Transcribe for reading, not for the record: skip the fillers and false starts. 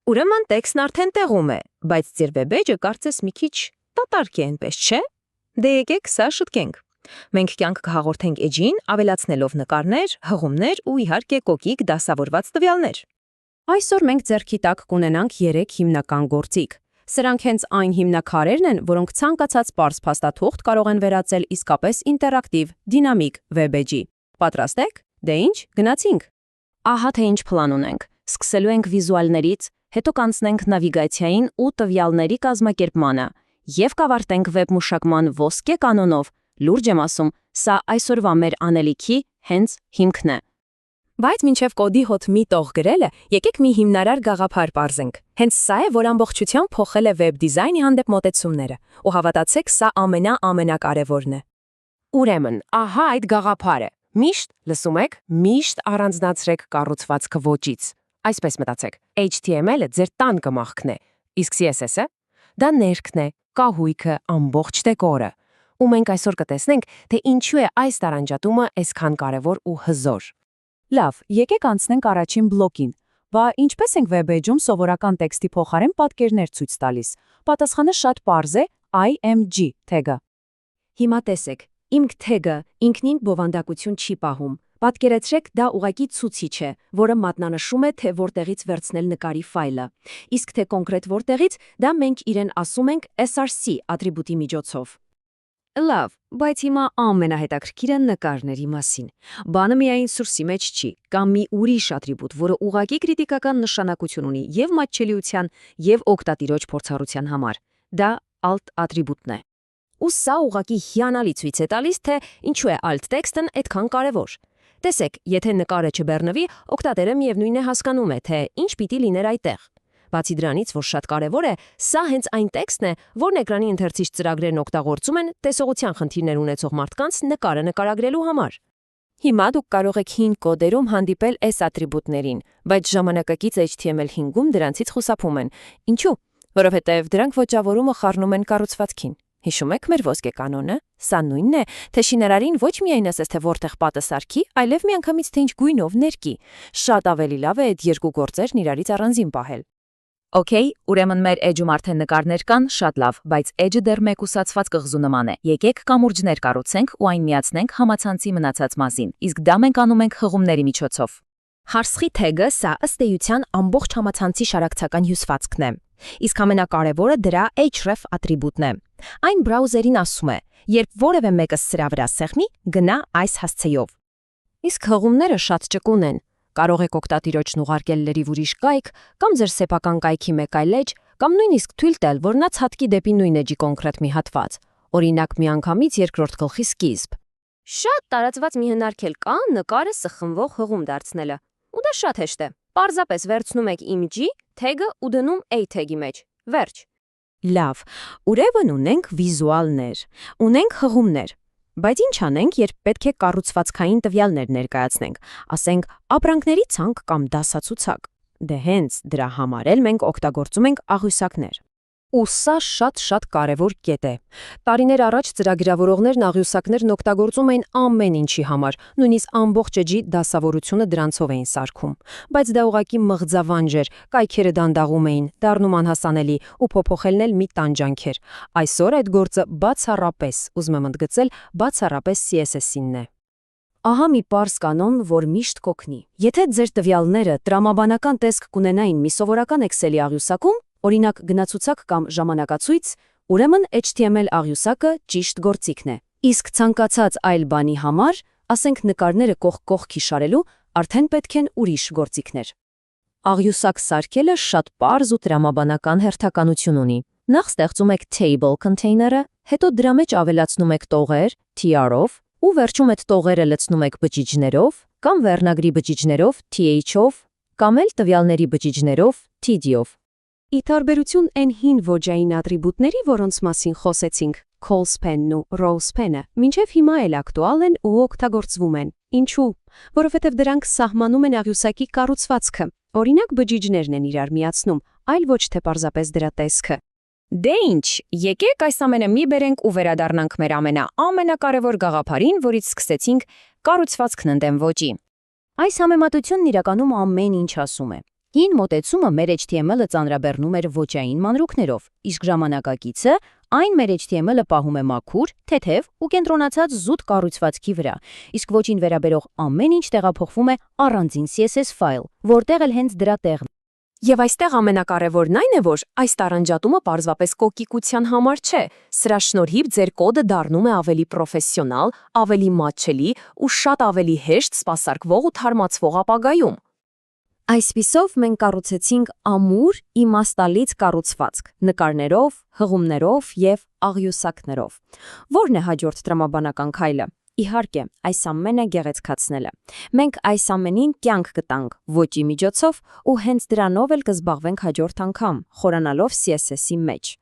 Ուրեմն տեքստն արդեն տեղում է, բայց ձեր վեբեջը կարծես մի քիչ դատարկ է այնպես, չէ՞։ Դե եկեք սա շտկենք։ Մենք կյանք կհաղորդենք էջին, ավելացնելով նկարներ, հղումներ ու իհարկե կոկիկ դասավորված տվյալներ։ Այսօր մենք ձեռքի տակ կունենանք 3 հիմնական գործիք։ Սրանք հենց այն հիմնաքարերն են, որոնք ցանկացած պարզ փաստաթուղթ կարող են վերածել իսկապես ինտերակտիվ, դինամիկ վեբեջի։ Պատրաստ եք։ Դե ինչ, գնացինք։ Ահա թե ինչ պլան ունենք։ Սկսելու ենք վիզուալներից, հետո կանցնենք նավիգացիային ու տվյալների կազմակերպմանը եւ կավարտենք վեբմշակման ոսկե կանոնով։ Լուրջ եմ ասում, սա այսօրվա մեր անելիքի հենց հիմքն է։ Բայց մինչև կոդի հոտ մի տող գրելը, եկեք մի հիմնարար գաղափար պարզենք։ Հենց սա է, որ ամբողջությամբ փոխել է վեբ դիզայնի հանդեպ մոտեցումները, ու հավատացեք, սա ամենակարևորն է։ Ուրեմն, ահա այդ գաղափարը։ Միշտ, լսում եք, միշտ առանձնացրեք կառուցվածքը ոճից։ Այսպես մտածեք, HTML-ը ձեր տան կմախքն է, իսկ CSS-ը դա ներքն է, կահույքը, ամբողջ դեկորը։ Ու մենք այսօր կտեսնենք, թե ինչու է այս տարանջատումը այսքան կարևոր ու հզոր։ Լավ, եկեք անցնենք առաջին բլոկին։ Բա ինչպես ենք վեբեջում սովորական տեքստի փոխարեն պատկերներ ցույց տալիս։ Պատասխանը շատ պարզ է, IMG թեգը։ Հիմա տեսեք, IMG թեգը ինքնին բովանդակություն չի պահում։ Պատկերացրեք, դա ուղղակի ցուցիչ է, որը մատնանշում է, թե որտեղից վերցնել նկարի ֆայլը։ Իսկ թե կոնկրետ որտեղից, դա մենք իրեն ասում ենք src ատրիբուտի միջոցով։ Լավ, բայց հիմա ամենահետաքրքիրը նկարների մասին։ Բանը միայն սուրսի մեջ չի, կամ մի ուրիշ ատրիբուտ, որը ուղղակի կրիտիկական նշանակություն ունի եւ մատչելիության, եւ օգտատիրոջ փորձառության համար։ Դա alt ատրիբուտն է։ Ու սա ուղղակի հիանալի ցույց է տալիս, թե ինչու է alt տեքստն այդքան կարևոր։ Տեսեք, եթե նկարը չբեռնվի, օգտատերը միևնույն է հասկանում է, թե ինչ պիտի լիներ այդտեղ։ Բացի դրանից, որ շատ կարևոր է, սա հենց այն տեքստն է, որն էկրանի ընթերցիչ ծրագրերն օգտագործում են տեսողության խնդիրներ ունեցող մարդկանց նկարը նկարագրելու համար։ Հիմա դուք կարող եք հին կոդերում հանդիպել այս ատրիբուտներին, բայց ժամանակակից HTML5-ում դրանցից խուսափում են։ Ինչու՞։ Որովհետև դրանք ոճավորումը խառնում են կառուցվածքին։ Հիշում եք մեր ոսկե կանոնը։ Սա նույնն է, թե շինարարին ոչ միայն ասես թե որտեղ պատը սարքի, այլև միանգամից թե ինչ գույնով ներկի։ Շատ ավելի լավ է այդ երկու գործերն իրարից առանձին պահել։ Okay, ուրեմն մեր edge-ում արդեն նկարներ կան, շատ լավ, բայց edge-ը դեռ մեկուսացված կղզու նման է։ Եկեք կամուրջներ կառուցենք ու այն միացնենք համացանցի մնացած մասին, իսկ դա մենք անում ենք հղումների միջոցով։ Հարսխի թեգը սա ըստ էության ամբողջ համացանցի շարակցական հյուսվածքն է։ Իսկ ամենակարևորը դրա href ատրիբուտն է։ Այն բրաուզերին ասում է, երբ որևէ մեկը սրա վրա սեղմի, գնա այս հասցեով։ Իսկ հղումները շատ ճկուն են։ Կարող եք օգտատիրոջն ուղարկել լրիվ ուրիշ կայք, կամ ձեր սեփական կայքի մեկ այլ էջ, կամ նույնիսկ թույլ տալ, որ նա ցատկի դեպի նույն էջի կոնկրետ մի հատված։ Օրինակ միանգամից երկրորդ գլխի սկիզբ։ Շատ տարածված մի հնարքել կա նկարը սխմվող հղում դարձնելը։ Ու դա շատ հեշտ է։ Պարզապես վերցնում եք img թեգը ու դնում a թեգի մեջ։ Վերջ։ Լավ, ուրեմն ունենք վիզուալներ, ունենք հղումներ։ Բայց ինչ անենք, երբ պետք է կառուցվածքային տվյալներ ներկայացնենք, ասենք ապրանքների ցանկ կամ դասացուցակ։ Դե հենց դրա համար էլ մենք օգտագործում ենք աղյուսակներ։ Ու սա շատ կարևոր կետ է։ Տարիներ առաջ ծրագրավորողներն աղյուսակներն օգտագործում էին ամեն ինչի համար, նույնիսկ ամբողջ էջի դասավորությունը դրանցով էին սարքում։ Բայց դա ուղղակի մղձավանջ էր, կայքերը դանդաղում էին, դառնում անհասանելի ու փոփոխելն էլ մի տանջանք էր։ Այսօր այդ գործը բացառապես, ուզում եմ ընդգծել, բացառապես CSS-ինն է։ Ահա մի պարզ կանոն, որ միշտ կօգնի։ Եթե ձեր տվյալները տրամաբանական տեսք կունենային մի սովորական Excel-ի աղյուսակում, օրինակ գնացուցակ կամ ժամանակացույց, ուրեմն HTML աղյուսակը ճիշտ գործիքն է։ Իսկ ցանկացած այլ բանի համար, ասենք նկարները կողք-կողքի շարելու, արդեն պետք են ուրիշ գործիքներ։ Աղյուսակ սարքելը շատ պարզ ու տրամաբանական հերթականություն ունի։ Նախ ստեղծում եք table container-ը, հետո դրա մեջ ավելացնում եք տողեր tr-ով, ու վերջում այդ տողերը լցնում եք բջիջներով, կամ վերնագրի բջիջներով th-ով, կամ էլ տվյալների բջիջներով td-ով։ Ի տարբերություն այն հին ոճային ատրիբուտների, որոնց մասին խոսեցինք, Colespan-ն ու Rospan-ը, մինչև հիմա էլ ակտուալ են ու օգտագործվում են։ Ինչու՞։ Որովհետև դրանք սահմանում են աղյուսակի կառուցվածքը։ Օրինակ բջիջներն են իրար միացնում, այլ ոչ թե պարզապես դրա տեսքը։ Դե ինչ, եկեք այս ամենը մի բերենք ու վերադառնանք մեր ամենակարևոր գաղափարին, որից սկսեցինք կառուցվածքն ընդդեմ ոճի։ Այս համեմատությունն իրականում ամեն ինչ ասում է։ Հին մոտեցումը մեր HTML-ը ծանրաբեռնում էր ոճային մանրուքներով, իսկ ժամանակակիցը այն մեր HTML-ը պահում է մաքուր, թեթև ու կենտրոնացած զուտ կառուցվածքի վրա, իսկ ոճին վերաբերող ամեն ինչ տեղափոխվում է առանձին CSS ֆայլ, որտեղ էլ հենց դրա տեղն է։ Եվ այստեղ ամենակարևորն այն է, որ այս տարանջատումը պարզապես կոկիկության համար չէ, սրա շնորհիվ ձեր կոդը դառնում է ավելի պրոֆեսիոնալ, ավելի մատչելի ու շատ ավելի հեշտ սպասարկվող ու թարմացվող ապագայում։ Այսպիսով մենք կառուցեցինք ամուր, իմաստալից կառուցվածք, նկարներով, հղումներով և աղյուսակներով։ Որն է հաջորդ տրամաբանական քայլը։ Իհարկե, այս ամենը գեղեցկացնելը։ Մենք այս ամենին կյանք կտանք ոճի միջոցով ու հենց դրանով էլ կզբաղվենք հաջորդ անգամ, խորանալով CSS-ի մեջ։